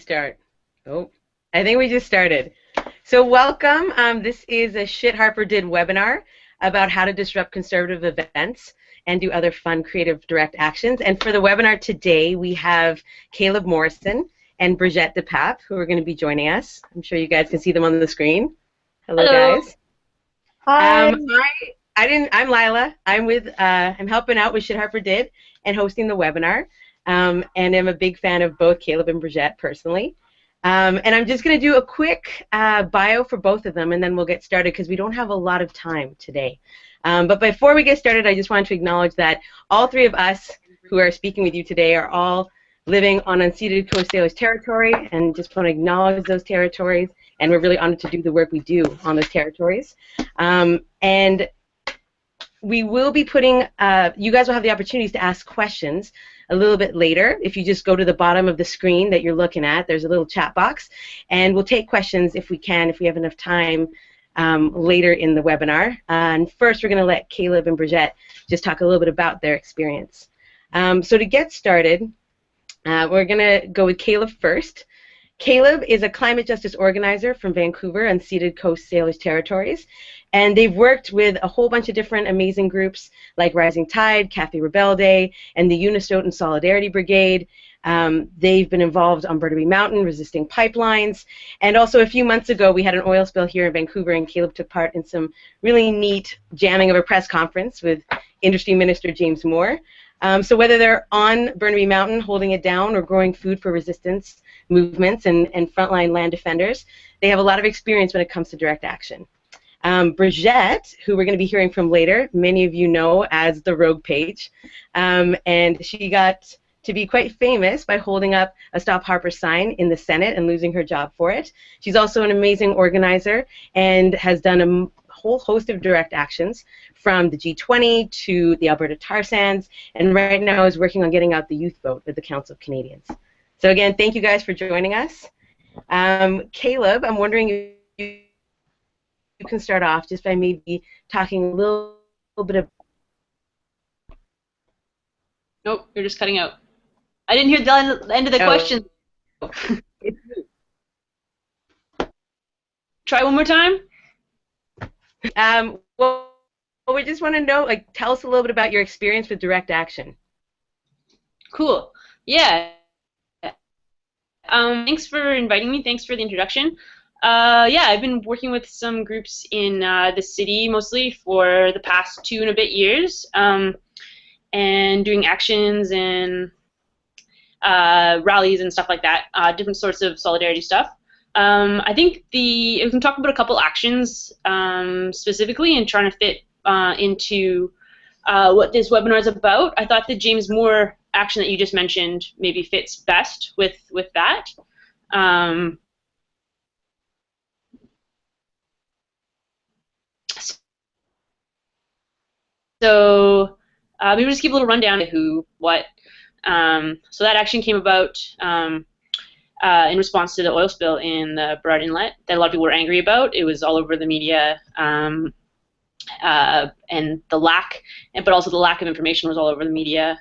Start. Oh, I think we just started. So welcome. This is a Shit Harper Did webinar about how to disrupt conservative events and do other fun, creative, direct actions. And for the webinar today, we have Caleb Morrison and Brigitte DePape, who are going to be joining us. I'm sure you guys can see them on the screen. Hello, Hello. guys. Hi. I'm Lila. I'm helping out with Shit Harper Did and hosting the webinar. And I'm a big fan of both Caleb and Brigitte personally. And I'm just going to do a quick bio for both of them, and then we'll get started because we don't have a lot of time today. But before we get started, I just wanted to acknowledge that all three of us who are speaking with you today are all living on unceded Coast Salish territory, and just want to acknowledge those territories, and we're really honored to do the work we do on those territories. And we will be putting, you guys will have the opportunities to ask questions a little bit later. If you just go to the bottom of the screen that you're looking at, there's a little chat box, and we'll take questions if we can, if we have enough time later in the webinar. And first, we're going to let Caleb and Brigitte just talk a little bit about their experience. So to get started, we're going to go with Caleb first. Caleb is a climate justice organizer from Vancouver and unceded Coast Salish territories, and they've worked with a whole bunch of different amazing groups like Rising Tide, Kathy Rebelde, and the Unistoten Solidarity Brigade. They've been involved on Burnaby Mountain, resisting pipelines, and also a few months ago we had an oil spill here in Vancouver, and Caleb took part in some really neat jamming of a press conference with Industry Minister James Moore. So whether they're on Burnaby Mountain holding it down or growing food for resistance movements and frontline land defenders, they have a lot of experience when it comes to direct action. Brigitte, who we're going to be hearing from later, many of you know as the Rogue Page, and she got to be quite famous by holding up a Stop Harper sign in the Senate and losing her job for it. She's also an amazing organizer and has done a whole host of direct actions from the G20 to the Alberta tar sands, and right now is working on getting out the youth vote with the Council of Canadians. So again, thank you guys for joining us. Caleb, I'm wondering if you can start off just by maybe talking a little bit about... Nope, you're just cutting out. I didn't hear the end of the question. Try one more time. Well, we just want to know, like, tell us a little bit about your experience with direct action. Cool. Yeah. Thanks for inviting me. Thanks for the introduction. Yeah, I've been working with some groups in the city mostly for the past 2 and a bit years, and doing actions and rallies and stuff like that, different sorts of solidarity stuff. I think we can talk about a couple actions specifically and trying to fit into what this webinar is about. I thought the James Moore action that you just mentioned maybe fits best with that. So maybe just give a little rundown of who, what. So that action came about in response to the oil spill in the Burrard Inlet that a lot of people were angry about. It was all over the media, and the lack, but also the lack of information was all over the media,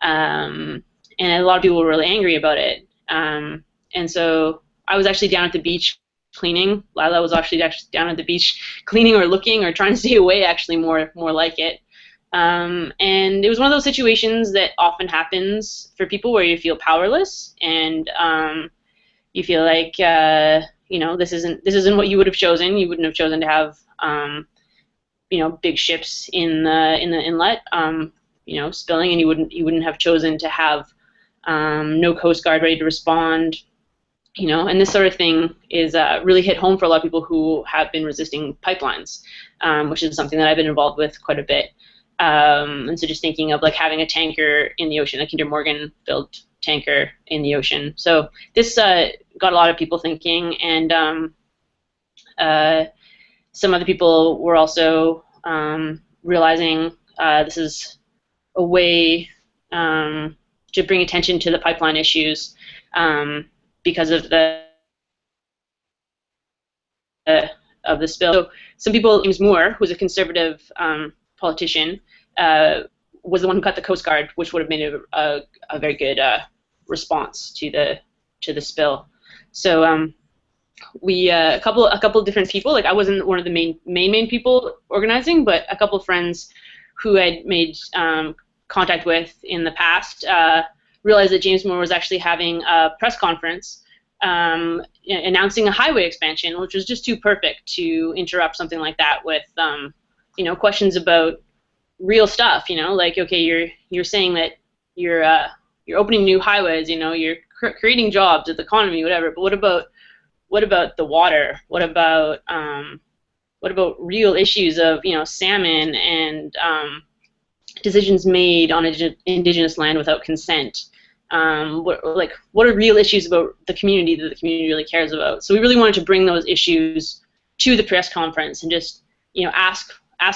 and a lot of people were really angry about it. And so I was actually down at the beach cleaning. Lila was actually down at the beach cleaning or looking or trying to stay away, actually more like it. And it was one of those situations that often happens for people where you feel powerless and you feel like you know, this isn't what you would have chosen. You wouldn't have chosen to have you know, big ships in the inlet you know, spilling, and you wouldn't have chosen to have no Coast Guard ready to respond. You know, and this sort of thing is really hit home for a lot of people who have been resisting pipelines, which is something that I've been involved with quite a bit. And so just thinking of like having a tanker in the ocean, a Kinder Morgan built tanker in the ocean. So this got a lot of people thinking, and some other people were also realizing this is a way to bring attention to the pipeline issues because of the spill. So some people, James Moore, who's a conservative politician, was the one who cut the Coast Guard, which would have made a very good response to to the spill. So we a couple of different people. Like I wasn't one of the main people organizing, but a couple of friends who I'd made contact with in the past realized that James Moore was actually having a press conference announcing a highway expansion, which was just too perfect to interrupt something like that with questions about real stuff. Like, okay, you're saying that you're opening new highways, you're creating jobs at the economy, whatever. But what about the water? What about real issues of salmon and decisions made on indigenous land without consent? What are real issues about the community that the community really cares about? So we really wanted to bring those issues to the press conference and just ask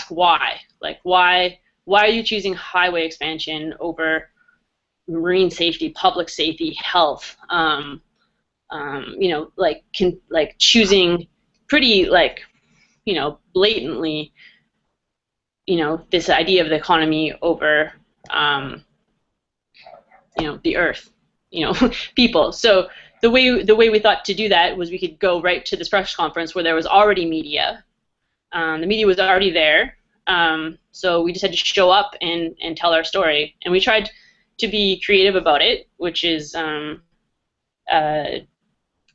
why. Like why are you choosing highway expansion over marine safety, public safety, health? Choosing pretty blatantly this idea of the economy over the earth, people. So the way we thought to do that was we could go right to this press conference where there was already media. The media was already there, so we just had to show up and tell our story. And we tried to be creative about it, which is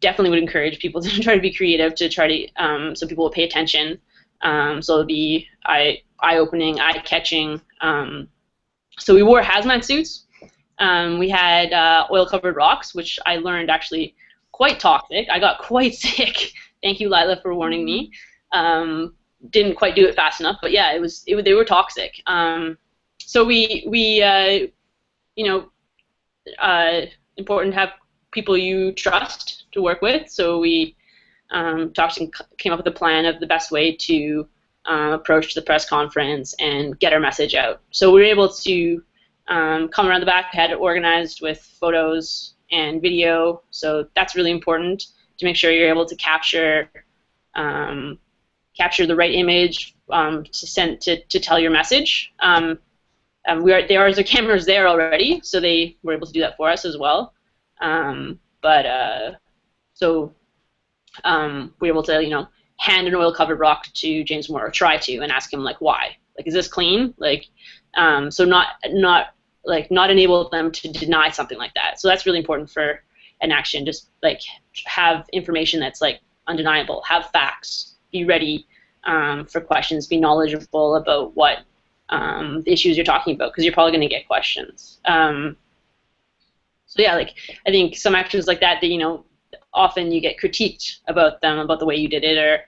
definitely would encourage people to try to be creative, to try to so people will pay attention. So it'll be eye-opening, eye-catching. So we wore hazmat suits. We had oil-covered rocks, which I learned actually quite toxic. I got quite sick. Thank you, Lila, for warning me. Didn't quite do it fast enough, but yeah, they were toxic. So important to have people you trust to work with. So we talked and came up with a plan of the best way to approach the press conference and get our message out. So we were able to come around the back, had it organized with photos and video. So that's really important to make sure you're able to capture the right image to tell your message. There are cameras there already, so they were able to do that for us as well. So we're able to hand an oil-covered rock to James Moore, or try to, and ask him like why. Like, is this clean? Like, so not enable them to deny something like that. So that's really important for an action. Just like have information that's like undeniable. Have facts. Be ready for questions. Be knowledgeable about what the issues you're talking about, because you're probably going to get questions. So yeah, like I think some actions like that often you get critiqued about them, about the way you did it, or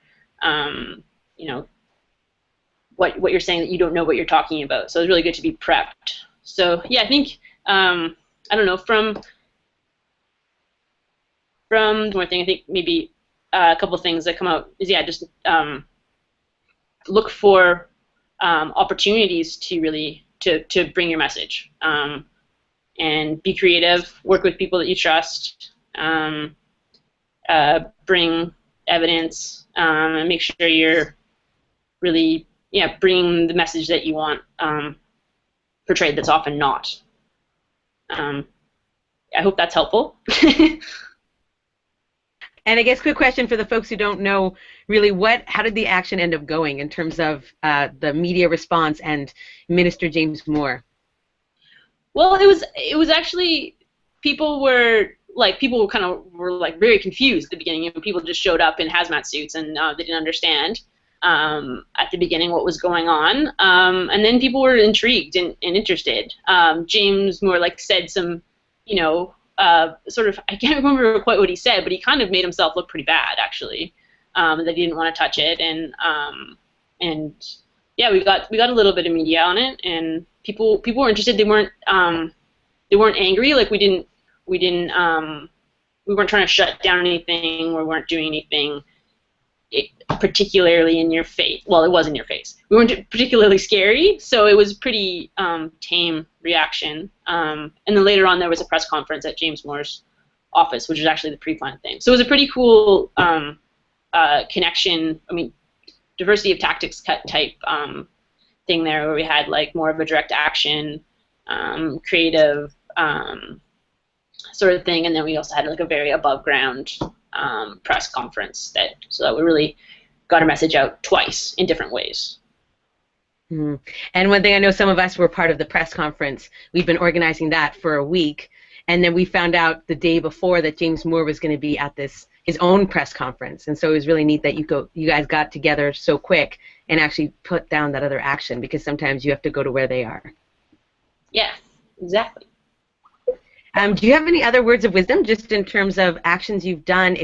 what you're saying, that you don't know what you're talking about. So it's really good to be prepped. So yeah, I think I don't know, from one thing, I think maybe a couple of things that come out is just look for opportunities to really to bring your message, and be creative. Work with people that you trust. Bring evidence, and make sure you're really bringing the message that you want portrayed. That's often not. I hope that's helpful. And I guess quick question for the folks who don't know really, how did the action end up going in terms of the media response and Minister James Moore? Well, it was actually people were very confused at the beginning. People just showed up in hazmat suits and they didn't understand at the beginning what was going on. And then people were intrigued and interested. James Moore said some, sort of, I can't remember quite what he said, but he kind of made himself look pretty bad, actually, that he didn't want to touch it. And yeah, we got a little bit of media on it, and people were interested. They weren't angry. Like we weren't trying to shut down anything, or weren't doing anything particularly in your face. Well, it was in your face. We weren't particularly scary, so it was pretty tame reaction. And then later on, there was a press conference at James Moore's office, which was actually the pre-planned thing. So it was a pretty cool connection. I mean, diversity of tactics type thing there, where we had more of a direct action, creative sort of thing. And then we also had like a very above ground press conference so that we really got our message out twice in different ways. Mm. And one thing I know, some of us were part of the press conference. We've been organizing that for a week, and then we found out the day before that James Moore was going to be at his own press conference, and so it was really neat that you guys got together so quick and actually put down that other action, because sometimes you have to go to where they are. Yeah, exactly. Do you have any other words of wisdom, just in terms of actions you've done?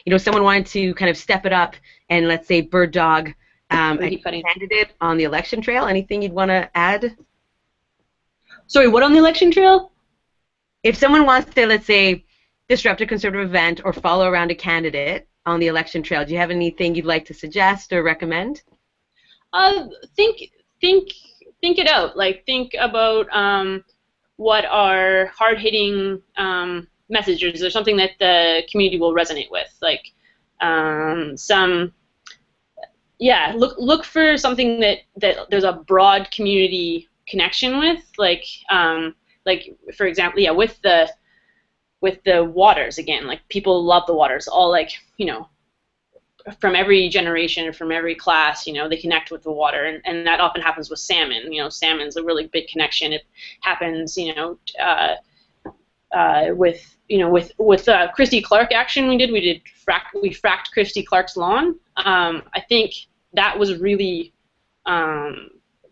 If someone wanted to kind of step it up, and let's say Bird Dog a candidate on the election trail, anything you'd want to add? Sorry, what on the election trail? If someone wants to, let's say, disrupt a Conservative event or follow around a candidate on the election trail, do you have anything you'd like to suggest or recommend? Think it out. Like, think about what are hard-hitting messages or something that the community will resonate with. Like look for something that there's a broad community connection with. Like for example, with the waters again. Like, people love the waters. All, like, from every generation, from every class, they connect with the water, and that often happens with salmon. Salmon's a really big connection. It happens, with Christy Clark action we fracked Christy Clark's lawn. I think that was really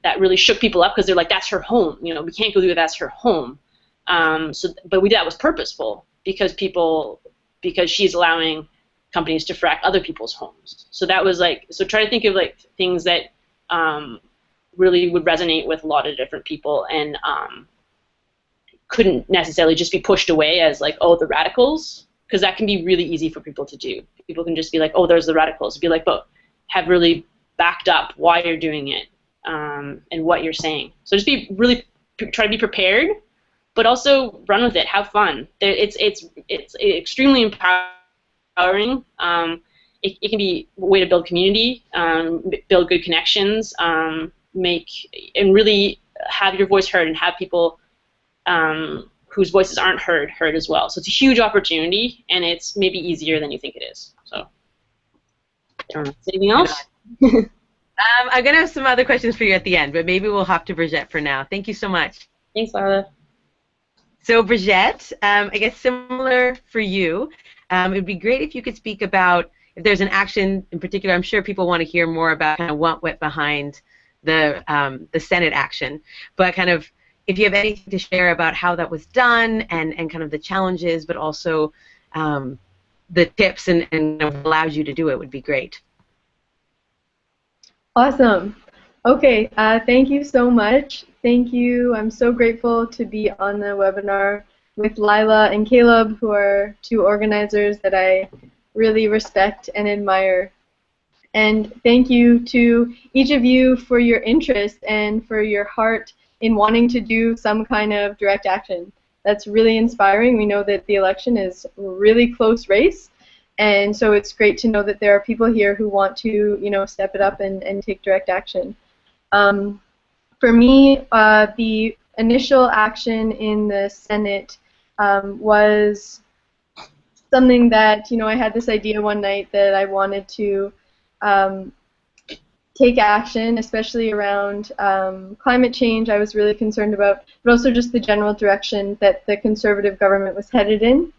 that really shook people up, because they're like, that's her home. We can't go through it. That's her home. But that was purposeful, because she's allowing companies to frack other people's homes. So that was try to think of like things that really would resonate with a lot of different people, and couldn't necessarily just be pushed away as like, oh, the radicals, because that can be really easy for people to do. People can just be like, oh, there's the radicals. Be like, but have really backed up why you're doing it and what you're saying. So just try to be prepared, but also run with it. Have fun. It's extremely empowering. It can be a way to build community, build good connections, and really have your voice heard, and have people whose voices aren't heard as well. So it's a huge opportunity, and it's maybe easier than you think it is. So, anything else? I'm going to have some other questions for you at the end, but maybe we'll hop to Brigitte for now. Thank you so much. Thanks, Lila. So, Brigitte, I guess similar for you, it would be great if you could speak about, if there's an action in particular. I'm sure people want to hear more about kind of what went behind the Senate action, but kind of if you have anything to share about how that was done, and kind of the challenges, but also the tips and what allows you to do it, would be great. Awesome. Okay, thank you so much. Thank you. I'm so grateful to be on the webinar with Lila and Caleb, who are two organizers that I really respect and admire. And thank you to each of you for your interest and for your heart in wanting to do some kind of direct action. That's really inspiring. We know that the election is a really close race, and so it's great to know that there are people here who want to, step it up and take direct action. For me, the initial action in the Senate was something that, I had this idea one night that I wanted to take action, especially around climate change. I was really concerned about, but also just the general direction that the Conservative government was headed in.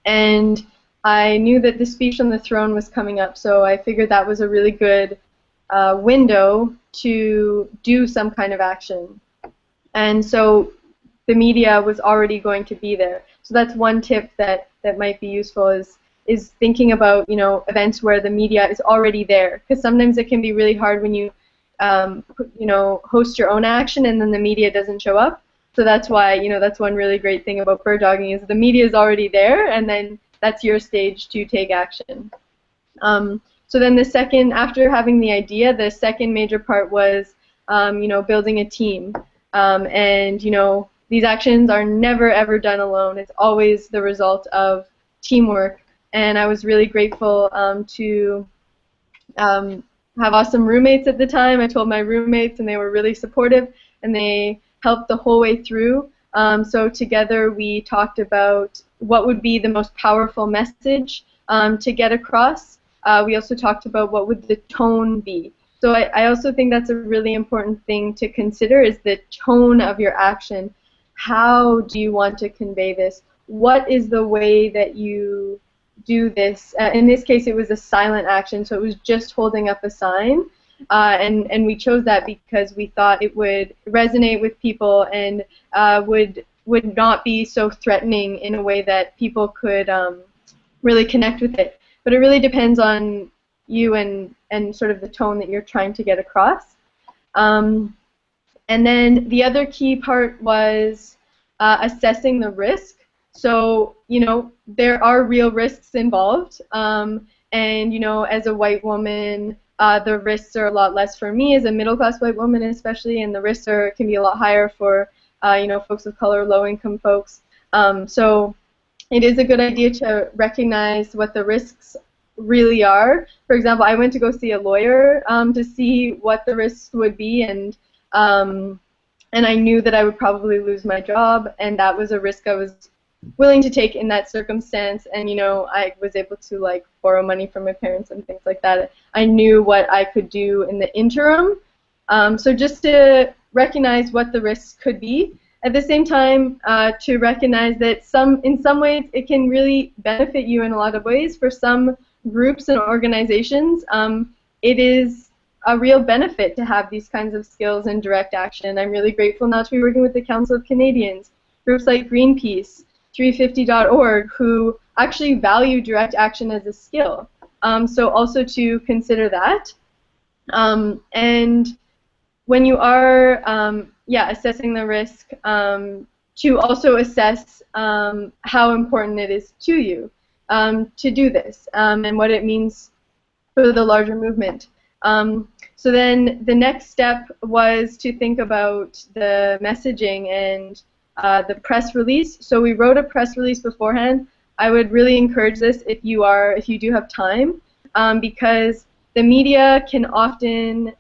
And I knew that the speech on the throne was coming up, so I figured that was a really good window to do some kind of action. And so the media was already going to be there. So that's one tip that might be useful, is thinking about, events where the media is already there, because sometimes it can be really hard when you host your own action and then the media doesn't show up. So that's why, that's one really great thing about bird dogging, is the media is already there, and then that's your stage to take action. So then after having the idea, the second major part was, building a team. And these actions are never ever done alone. It's always the result of teamwork. And I was really grateful to have awesome roommates at the time. I told my roommates, and they were really supportive, and they helped the whole way through. So together we talked about what would be the most powerful message to get across. We also talked about what would the tone be. So I also think that's a really important thing to consider, is the tone of your action. How do you want to convey this? What is the way that you do this? In this case, it was a silent action, so it was just holding up a sign. And we chose that because we thought it would resonate with people and would not be so threatening in a way that people could really connect with it. But it really depends on you and sort of the tone that you're trying to get across. And then the other key part was assessing the risk. So, you know, there are real risks involved. And, you know, as a white woman, the risks are a lot less for me as a middle-class white woman especially, and the risks can be a lot higher for, you know, folks of color, low-income folks. So it is a good idea to recognize what the risks really are. For example, I went to go see a lawyer to see what the risks would be, and I knew that I would probably lose my job, and that was a risk I was willing to take in that circumstance. And, you know, I was able to, like, borrow money from my parents and things like that. I knew what I could do in the interim. So just to recognize what the risks could be. At the same time, to recognize that in some ways it can really benefit you in a lot of ways. For some groups and organizations, it is a real benefit to have these kinds of skills in direct action. I'm really grateful now to be working with the Council of Canadians, groups like Greenpeace, 350.org, who actually value direct action as a skill. So also to consider that. And when you are assessing the risk, to also assess how important it is to you to do this, and what it means for the larger movement. So then the next step was to think about the messaging and the press release. So we wrote a press release beforehand. I would really encourage this if you do have time, because the media can often,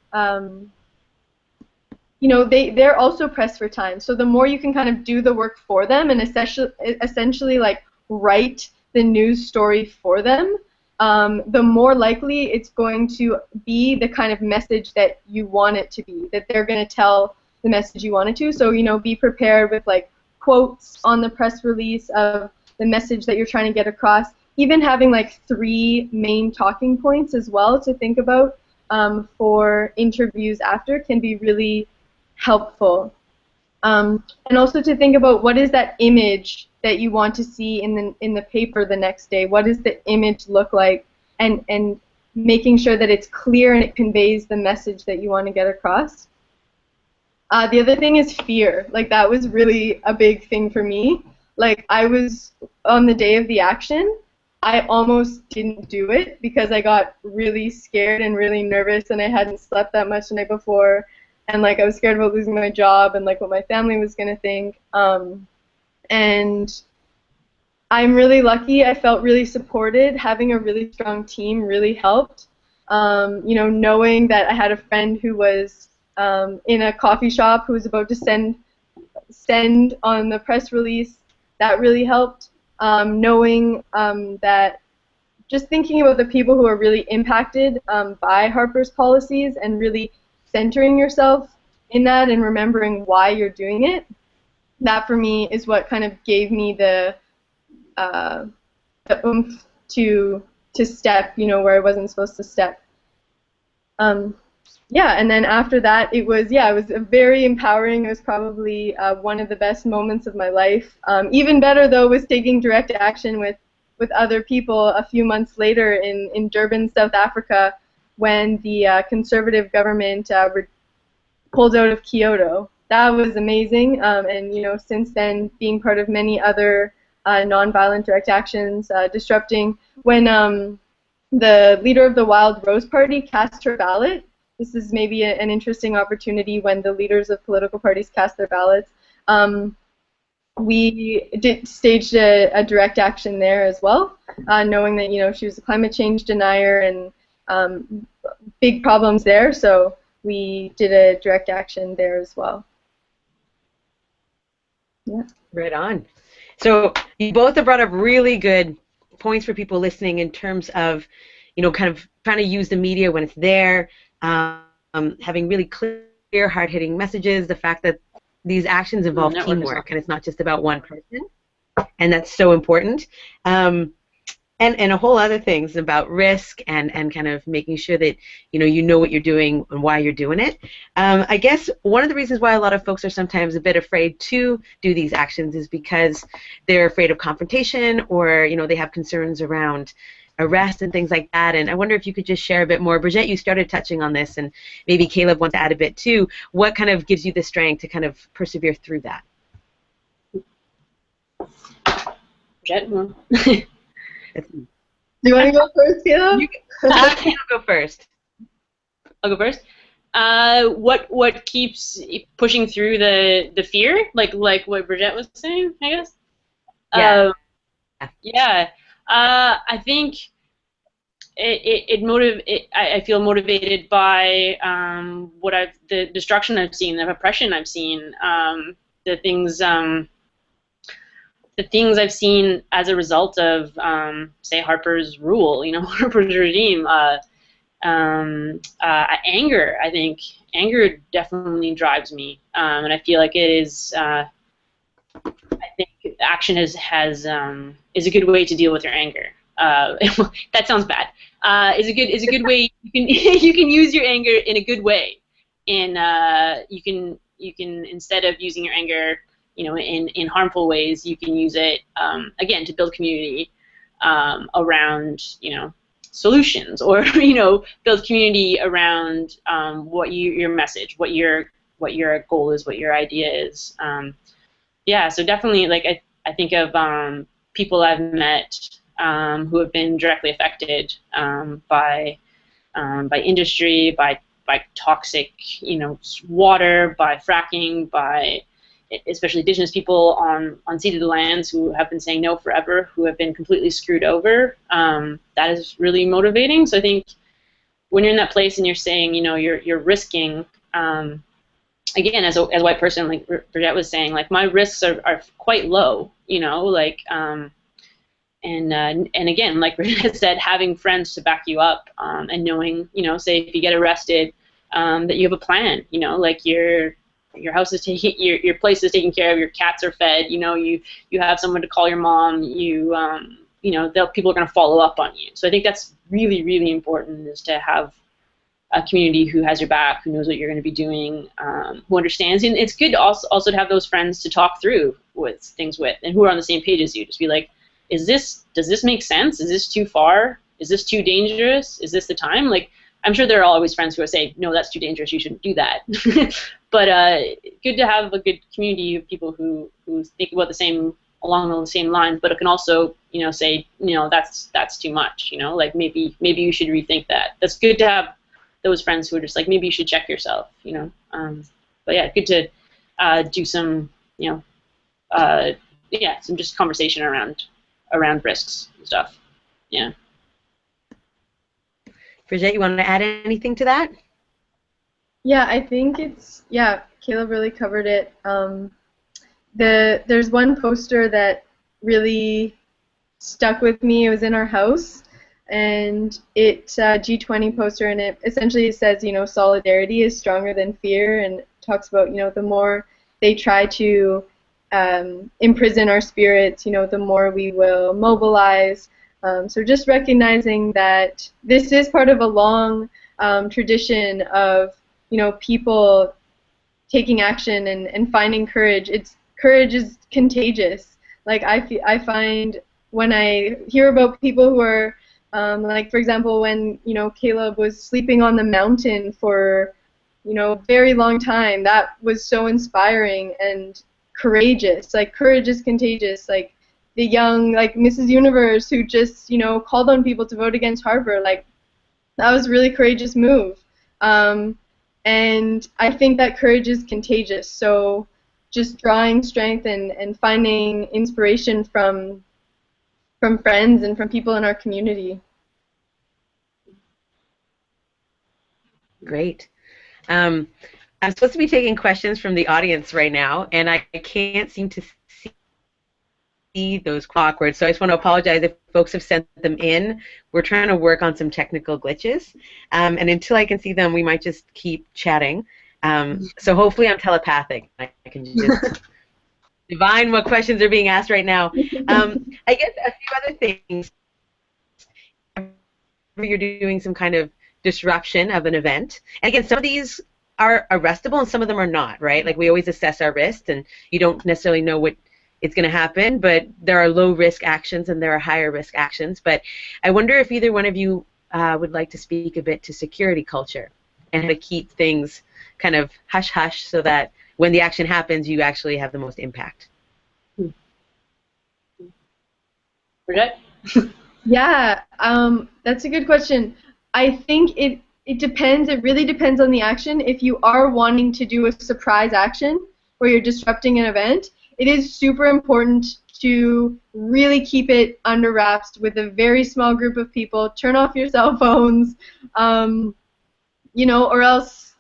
you know, they're also pressed for time. So the more you can kind of do the work for them and essentially like write the news story for them, the more likely it's going to be the kind of message that you want it to be, that they're going to tell the message you want it to. So, you know, be prepared with like quotes on the press release of the message that you're trying to get across. Even having like 3 main talking points as well to think about for interviews after can be really helpful. And also to think about what is that image that you want to see in the paper the next day. What does the image look like? And making sure that it's clear and it conveys the message that you want to get across. The other thing is fear. Like, that was really a big thing for me. Like, I was, on the day of the action, I almost didn't do it because I got really scared and really nervous, and I hadn't slept that much the night before, and like I was scared about losing my job and like what my family was gonna think. And I'm really lucky. I felt really supported. Having a really strong team really helped. You know, knowing that I had a friend who was in a coffee shop who was about to send on the press release, that really helped. Knowing that just thinking about the people who are really impacted by Harper's policies and really centering yourself in that and remembering why you're doing it, that for me is what kind of gave me the oomph to step, you know, where I wasn't supposed to step. Yeah, and then after that, it was very empowering. It was probably one of the best moments of my life. Even better, though, was taking direct action with other people a few months later in Durban, South Africa, when the conservative government pulled out of Kyoto. That was amazing, and you know, since then, being part of many other nonviolent direct actions, disrupting when the leader of the Wild Rose Party cast her ballot. This is maybe an interesting opportunity when the leaders of political parties cast their ballots. We staged a direct action there as well, knowing that, you know, she was a climate change denier and big problems there, so we did a direct action there as well. Yeah. Right on. So you both have brought up really good points for people listening in terms of, kind of trying to use the media when it's there, having really clear, hard-hitting messages, the fact that these actions involve teamwork and it's not just about one person, and that's so important. And a whole other things about risk and kind of making sure that you know what you're doing and why you're doing it. I guess one of the reasons why a lot of folks are sometimes a bit afraid to do these actions is because they're afraid of confrontation, or they have concerns around arrest and things like that. And I wonder if you could just share a bit more. Brigitte, you started touching on this, and maybe Caleb wants to add a bit too. What kind of gives you the strength to kind of persevere through that? Brigitte? Do you want to go first, Caleb? I'll go first. I'll go first. What keeps pushing through the fear, like what Brigitte was saying, I guess. Yeah. Yeah. I think I feel motivated by the destruction I've seen, the oppression I've seen, the things I've seen as a result of, say, Harper's rule, Harper's regime. Anger, I think. Anger definitely drives me, and I feel like it is. I think action is a good way to deal with your anger. That sounds bad. Is a good way you can you can use your anger in a good way, and you can instead of using your anger in harmful ways, you can use it again to build community around solutions, or build community around what your message, what your goal is, what your idea is. Yeah, so definitely, like I think of people I've met who have been directly affected by industry, by toxic water, by fracking, by especially indigenous people on unceded lands who have been saying no forever, who have been completely screwed over. That is really motivating. So I think when you're in that place and you're saying, you're risking, again, as a white person, like Brigitte was saying, like my risks are quite low, and again, like Brigitte said, having friends to back you up, and knowing, say if you get arrested, that you have a plan, like your house is taken, your place is taken care of, your cats are fed, you have someone to call your mom, people are going to follow up on you. So I think that's really, really important, is to have a community who has your back, who knows what you're going to be doing, who understands. And it's good to also to have those friends to talk through with things with, and who are on the same page as you. Just be like, does this make sense? Is this too far? Is this too dangerous? Is this the time? Like, I'm sure there are always friends who will say, no, that's too dangerous, you shouldn't do that. But good to have a good community of people who think about along the same lines, but it can also, say, that's too much, like maybe you should rethink that. That's good to have those friends who are just like, maybe you should check yourself, But yeah, good to do some, some just conversation around risks and stuff. Yeah. Brigitte, you want to add anything to that? Yeah, I think Caleb really covered it. There's one poster that really stuck with me. It was in our house, and it's a G20 poster, and it essentially says, solidarity is stronger than fear, and it talks about, the more they try to imprison our spirits, the more we will mobilize. So just recognizing that this is part of a long tradition of, people taking action and finding courage. Courage is contagious. Like I find when I hear about people who are, like for example, when Caleb was sleeping on the mountain for very long time, that was so inspiring and courageous. Like courage is contagious. Like the young, like Mrs. Universe, who just called on people to vote against Harper. Like that was a really courageous move. And I think that courage is contagious. So just drawing strength and finding inspiration from friends and from people in our community. Great. I'm supposed to be taking questions from the audience right now, and I can't seem to see those awkward. So I just want to apologize if folks have sent them in. We're trying to work on some technical glitches. And until I can see them, we might just keep chatting. So hopefully I'm telepathic. I can just divine what questions are being asked right now. I guess a few other things. You're doing some kind of disruption of an event. And again, some of these are arrestable and some of them are not, right? Like we always assess our risk and you don't necessarily know what it's going to happen, but there are low risk actions and there are higher risk actions. But I wonder if either one of you would like to speak a bit to security culture and how to keep things kind of hush-hush so that when the action happens, you actually have the most impact. Bridget? Yeah, that's a good question. I think it depends. It really depends on the action. If you are wanting to do a surprise action where you're disrupting an event, it is super important to really keep it under wraps with a very small group of people. Turn off your cell phones, you know, or else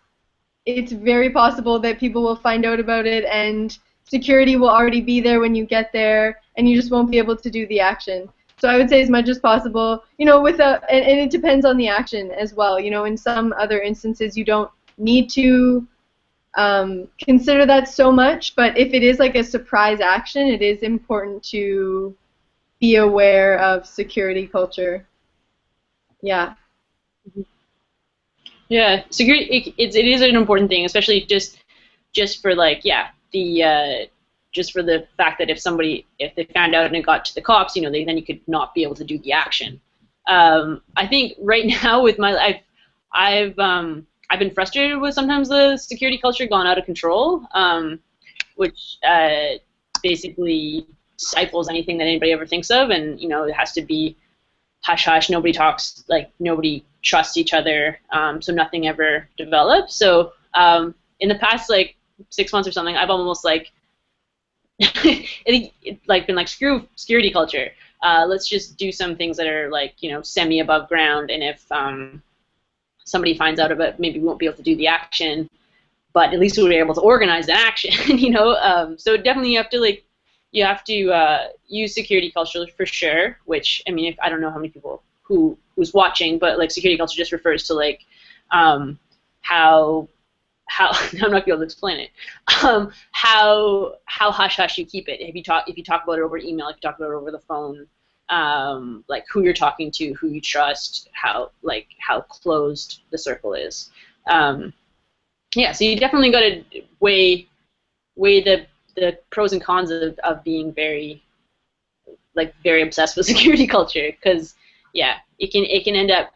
it's very possible that people will find out about it and security will already be there when you get there and you just won't be able to do the action. So I would say as much as possible, you know, and it depends on the action as well. You know, in some other instances you don't need to consider that so much, but if it is like a surprise action, it is important to be aware of security culture. Yeah. Yeah, security. It is an important thing, especially just for like just for the fact that if they found out and it got to the cops, you know, then you could not be able to do the action. I think right now with my life, I've been frustrated with sometimes the security culture gone out of control, which basically stifles anything that anybody ever thinks of, and you know, it has to be hush hush. Nobody talks, like nobody trusts each other, so nothing ever develops. So in the past like 6 months or something, I've almost like been like screw security culture. Let's just do some things that are like, you know, semi above ground, and if somebody finds out about it, maybe we won't be able to do the action, but at least we were able to organize an action, you know. So definitely you have to use security culture for sure. Which, I mean, I don't know how many people who's watching, but like security culture just refers to like how I'm not gonna be able to explain it. How hush hush you keep it. If you talk about it over email, if you talk about it over the phone, like who you're talking to, who you trust, how closed the circle is. Yeah, so you definitely got to weigh the pros and cons of being very obsessed with security culture, because yeah, it can end up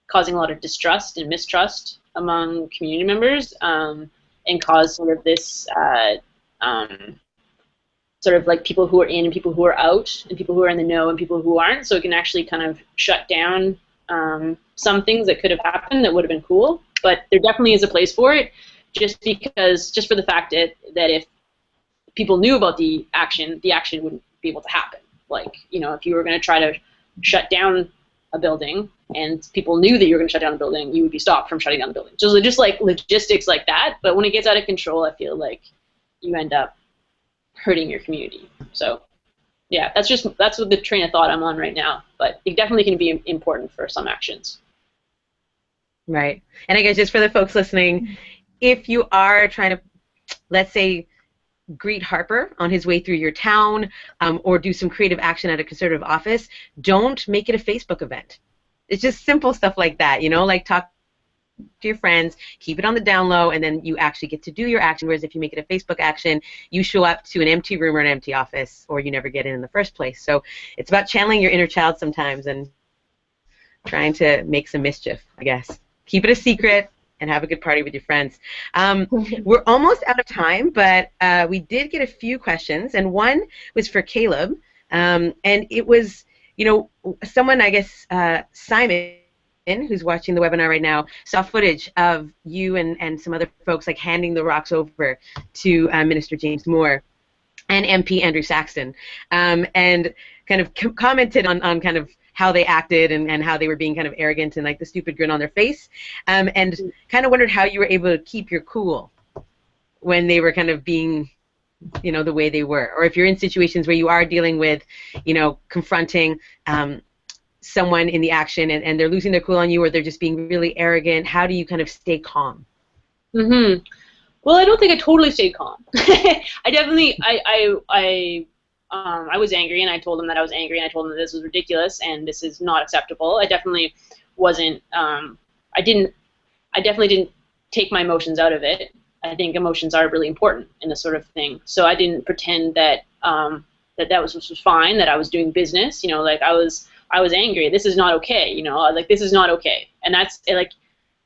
causing a lot of distrust and mistrust among community members, and cause sort of this sort of like people who are in and people who are out, and people who are in the know and people who aren't. So it can actually kind of shut down some things that could have happened that would have been cool. But there definitely is a place for it, just for the fact that if people knew about the action wouldn't be able to happen. Like, you know, if you were going to try to shut down a building and people knew that you were going to shut down a building, you would be stopped from shutting down the building. So just like logistics like that. But when it gets out of control, I feel like you end up hurting your community. So yeah, that's what the train of thought I'm on right now. But it definitely can be important for some actions. Right. And I guess just for the folks listening, if you are trying to, let's say, greet Harper on his way through your town, or do some creative action at a conservative office, don't make it a Facebook event. It's just simple stuff like that, you know, like talk to your friends, keep it on the down low, and then you actually get to do your action. Whereas if you make it a Facebook action, you show up to an empty room or an empty office, or you never get in the first place. So it's about channeling your inner child sometimes and trying to make some mischief, I guess. Keep it a secret and have a good party with your friends. We're almost out of time, but we did get a few questions, and one was for Caleb, and it was, you know, someone, I guess, Simon, who's watching the webinar right now, saw footage of you and some other folks like handing the rocks over to Minister James Moore and MP Andrew Saxton, and kind of commented on kind of how they acted and how they were being kind of arrogant and like the stupid grin on their face, and kind of wondered how you were able to keep your cool when they were kind of being the way they were, or if you're in situations where you are dealing with, confronting someone in the action and they're losing their cool on you, or they're just being really arrogant, how do you kind of stay calm? Well, I don't think I totally stayed calm. I definitely, I was angry, and I told them that I was angry, and I told them that this was ridiculous and this is not acceptable. I definitely wasn't. I definitely didn't take my emotions out of it. I think emotions are really important in this sort of thing. So I didn't pretend that that was fine, that I was doing business. Like I was angry. This is not okay. Like this is not okay. And that's like,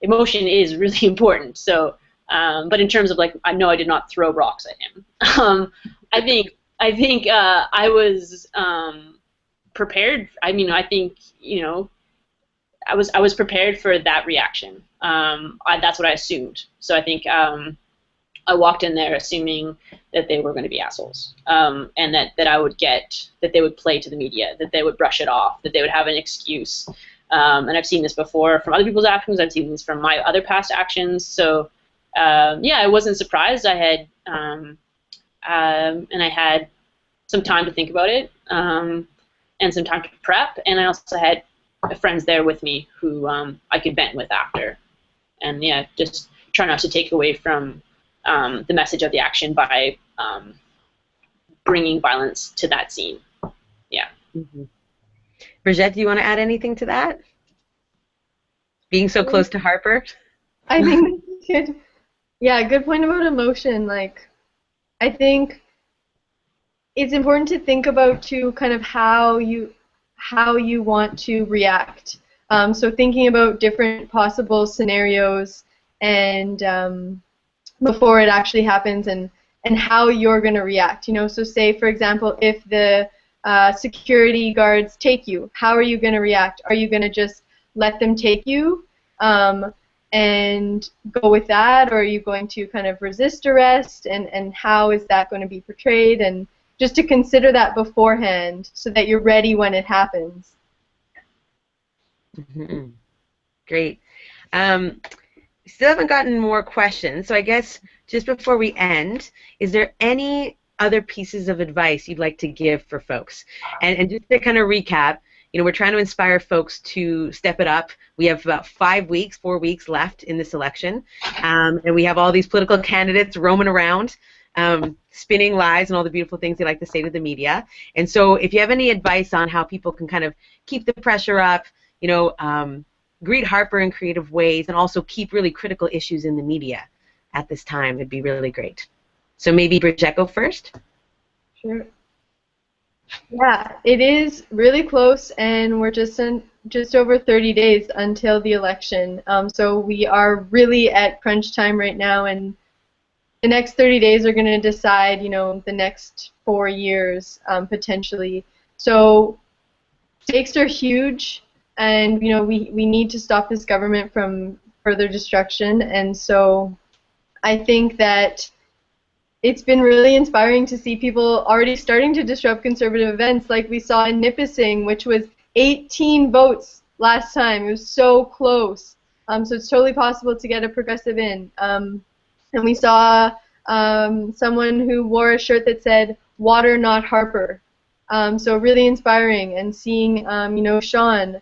emotion is really important. So, but in terms of like, I did not throw rocks at him. I think I was prepared. I mean, I think I was prepared for that reaction. That's what I assumed. So I think I walked in there assuming that they were going to be assholes, and that they would play to the media, that they would brush it off, that they would have an excuse. And I've seen this before from other people's actions. I've seen this from my other past actions. So yeah, I wasn't surprised. I had and I had some time to think about it, and some time to prep, and I also had friends there with me who I could vent with after. And yeah, just try not to take away from the message of the action by bringing violence to that scene. Yeah. Brigitte, do you want to add anything to that? Being so close to Harper? I think good. Yeah, good point about emotion. Like, I think it's important to think about too, kind of how you want to react. So thinking about different possible scenarios and before it actually happens, and how you're going to react. So say, for example, if the security guards take you, how are you going to react? Are you going to just let them take you and go with that, or are you going to kind of resist arrest, and how is that going to be portrayed? And just to consider that beforehand so that you're ready when it happens. Great. Still haven't gotten more questions, so I guess just before we end, is there any other pieces of advice you'd like to give for folks? And just to kind of recap, we're trying to inspire folks to step it up. We have about 4 weeks left in this election, and we have all these political candidates roaming around, spinning lies and all the beautiful things they like to say to the media. And so if you have any advice on how people can kind of keep the pressure up, greet Harper in creative ways, and also keep really critical issues in the media at this time, it'd be really great. So maybe Brigitte, go first. Sure. Yeah, it is really close, and we're just over 30 days until the election. So we are really at crunch time right now, and the next 30 days are going to decide, the next 4 years potentially. So stakes are huge, and we need to stop this government from further destruction. And so I think that it's been really inspiring to see people already starting to disrupt conservative events, like we saw in Nipissing, which was 18 votes last time. It was so close. So it's totally possible to get a progressive in. And we saw someone who wore a shirt that said, "Water, not Harper." So really inspiring, and seeing, Sean,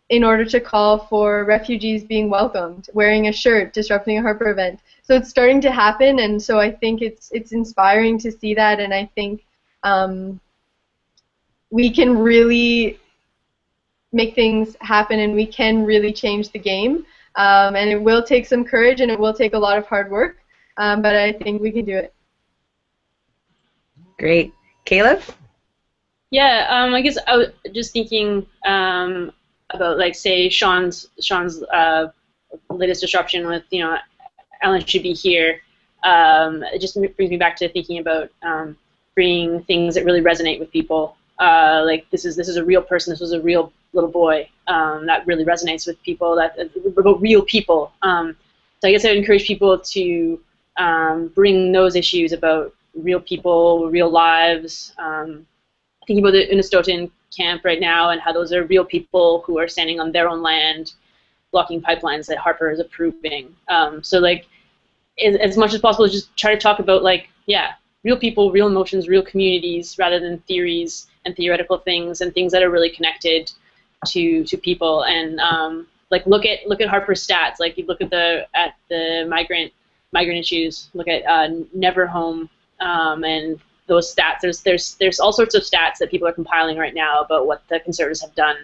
in order to call for refugees being welcomed, wearing a shirt, disrupting a Harper event. So it's starting to happen, and so I think it's inspiring to see that, and I think we can really make things happen, and we can really change the game. And it will take some courage, and it will take a lot of hard work, but I think we can do it. Great. Caleb? Yeah, I guess I was just thinking about, like, say, Sean's latest disruption with, Ellen should be here. It just brings me back to thinking about bringing things that really resonate with people. Like, this is a real person. This was a real little boy. That really resonates with people. About real people. So I guess I would encourage people to bring those issues about real people, real lives. Thinking about the Unistoten camp right now, and how those are real people who are standing on their own land, blocking pipelines that Harper is approving. So, like, as much as possible, just try to talk about, like, yeah, real people, real emotions, real communities, rather than theories and theoretical things and things that are really connected to people. And like look at Harper's stats. Like you look at the migrant issues. Look at Never Home and those stats. There's all sorts of stats that people are compiling right now about what the Conservatives have done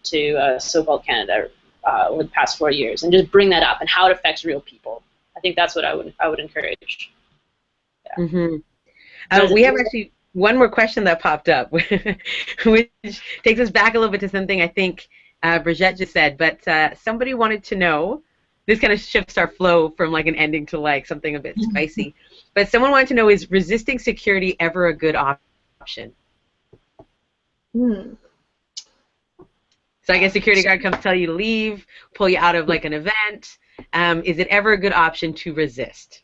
to so-called Canada over the past 4 years, and just bring that up and how it affects real people. I think that's what I would encourage. Yeah. Mm-hmm. We have actually one more question that popped up, which takes us back a little bit to something I think Brigitte just said. But somebody wanted to know. This kind of shifts our flow from like an ending to like something a bit spicy. But someone wanted to know: is resisting security ever a good option? So I guess security guard comes tell you to leave, pull you out of like an event. Is it ever a good option to resist?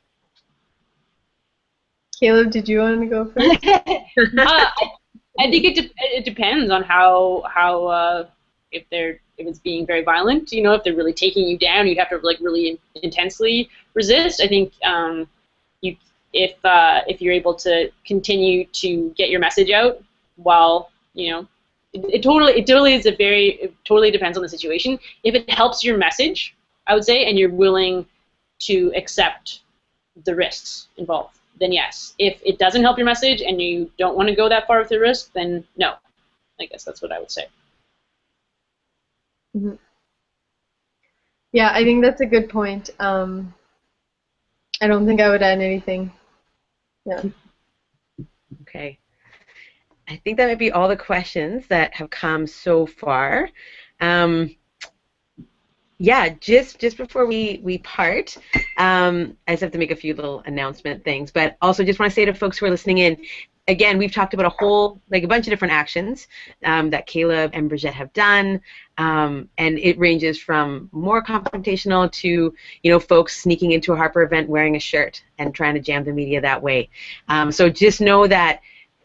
Caleb, did you want to go first? I think it depends on how if it's being very violent, you know, if they're really taking you down, you'd have to like really intensely resist. I think if you're able to continue to get your message out while, you know, it totally depends on the situation. If it helps your message, I would say, and you're willing to accept the risks involved, then yes. If it doesn't help your message and you don't want to go that far with the risk, then no. I guess that's what I would say. Mm-hmm. Yeah, I think that's a good point. I don't think I would add anything. Yeah. Okay. I think that might be all the questions that have come so far. Yeah, just before we part, I just have to make a few little announcement things, but also just want to say to folks who are listening in, again, we've talked about a bunch of different actions that Caleb and Brigitte have done, and it ranges from more confrontational to, you know, folks sneaking into a Harper event wearing a shirt and trying to jam the media that way. So just know that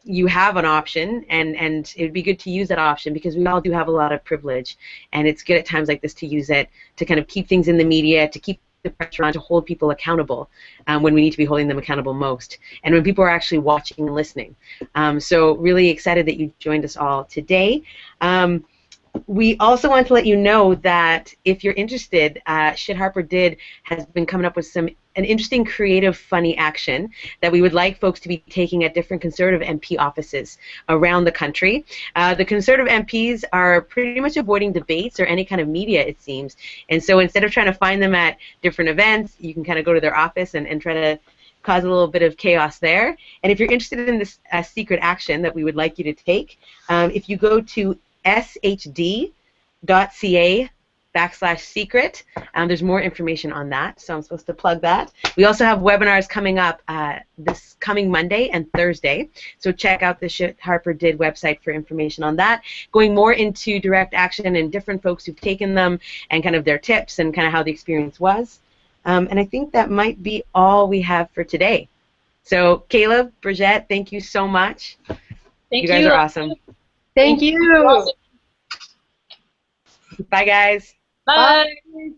you have an option, and it would be good to use that option, because we all do have a lot of privilege, and it's good at times like this to use it to kind of keep things in the media, to keep the pressure on, to hold people accountable when we need to be holding them accountable most, and when people are actually watching and listening. So really excited that you joined us all today. We also want to let you know that if you're interested, Shit Harper Did has been coming up with an interesting, creative, funny action that we would like folks to be taking at different Conservative MP offices around the country. The Conservative MPs are pretty much avoiding debates or any kind of media, it seems, and so instead of trying to find them at different events, you can kind of go to their office and try to cause a little bit of chaos there. And if you're interested in this secret action that we would like you to take, if you go to shd.ca/secret. There's more information on that, so I'm supposed to plug that. We also have webinars coming up this coming Monday and Thursday, so check out the Shit Harper Did website for information on that, going more into direct action and different folks who've taken them and kind of their tips and kind of how the experience was. And I think that might be all we have for today. So Caleb, Brigitte, thank you so much. You guys are awesome. Thank you. Awesome. Bye, guys. Bye. Bye.